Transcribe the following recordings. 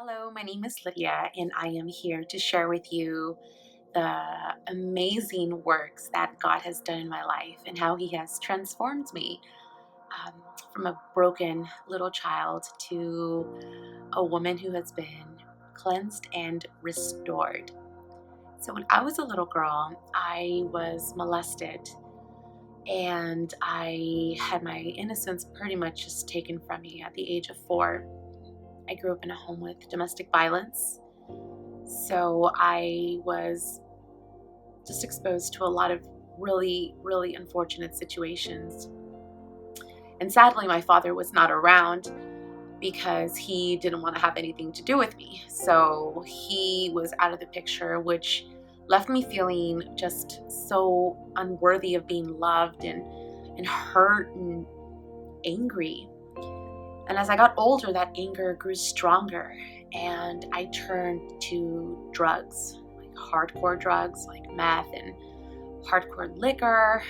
Hello, my name is Lydia, and I am here to share with you the amazing works that God has done in my life and how He has transformed me um, from a broken little child to a woman who has been cleansed and restored. So, when I was a little girl, I was molested and I had my innocence pretty much just taken from me at the age of 4. I grew up in a home with domestic violence. So I was just exposed to a lot of really, really unfortunate situations. And sadly, my father was not around because he didn't want to have anything to do with me. So he was out of the picture, which left me feeling just so unworthy of being loved and hurt and angry. And as I got older, that anger grew stronger, and I turned to drugs, like hardcore drugs, like meth and hardcore liquor,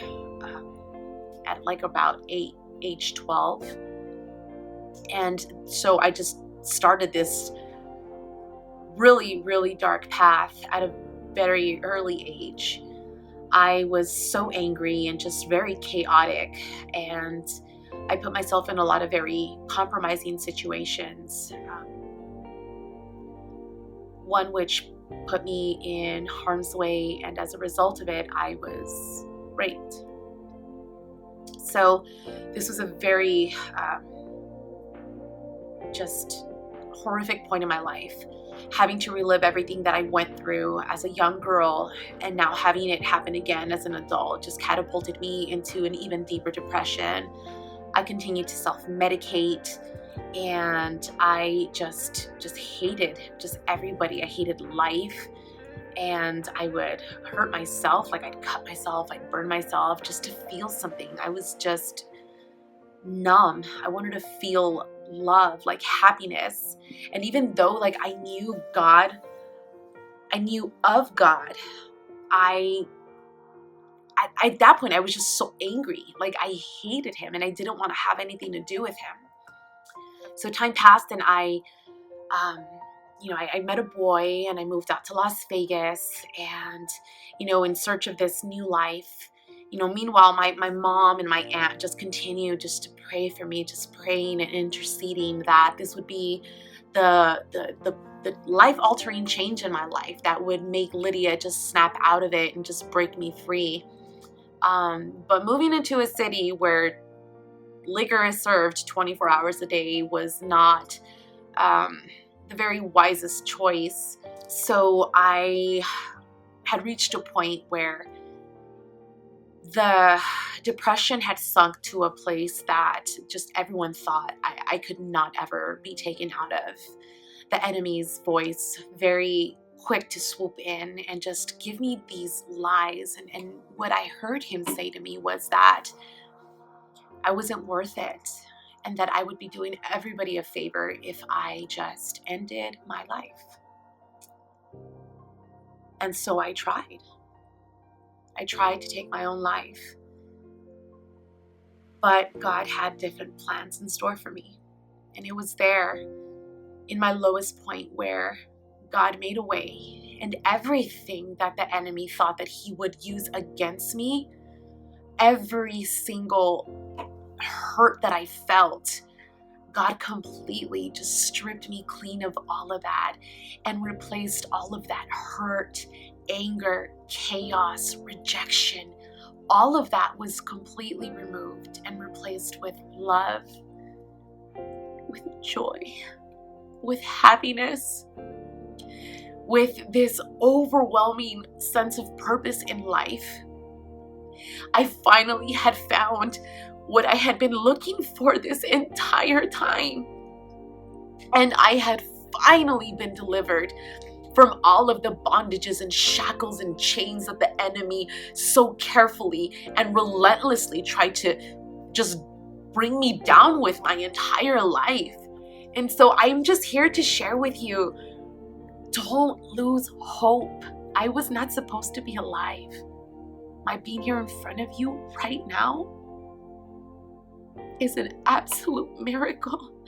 at like about age 12. And so I just started this really, really dark path at a very early age. I was so angry and just very chaotic, and I put myself in a lot of very compromising situations, one which put me in harm's way, and as a result of it, I was raped. So this was a very just horrific point in my life, having to relive everything that I went through as a young girl, and now having it happen again as an adult just catapulted me into an even deeper depression. I continued to self-medicate, and I just hated just everybody. I hated life, and I would hurt myself, like I'd cut myself, I'd burn myself just to feel something. I was just numb. I wanted to feel love, like happiness. And even though like I knew God, I knew of God, I at that point I was just so angry. Like I hated him and I didn't want to have anything to do with him. So time passed, and um, I met a boy, and I moved out to Las Vegas, and, in search of this new life. Meanwhile, my mom and my aunt just continued just to pray for me, just praying and interceding that this would be the life-altering change in my life that would make Lydia just snap out of it and just break me free. But moving into a city where liquor is served 24 hours a day was not the very wisest choice. So I had reached a point where the depression had sunk to a place that just everyone thought I could not ever be taken out of. The enemy's voice, very quick to swoop in and just give me these lies. And what I heard him say to me was that I wasn't worth it, and that I would be doing everybody a favor if I just ended my life. And so I tried. I tried to take my own life. But God had different plans in store for me. And it was there in my lowest point where God made a way, and everything that the enemy thought that he would use against me, every single hurt that I felt, God completely just stripped me clean of all of that and replaced all of that hurt, anger, chaos, rejection. All of that was completely removed and replaced with love, with joy, with happiness, with this overwhelming sense of purpose in life. I finally had found what I had been looking for this entire time. And I had finally been delivered from all of the bondages and shackles and chains that the enemy so carefully and relentlessly tried to just bring me down with my entire life. And so I'm just here to share with you, don't lose hope. I was not supposed to be alive. My being here in front of you right now is an absolute miracle.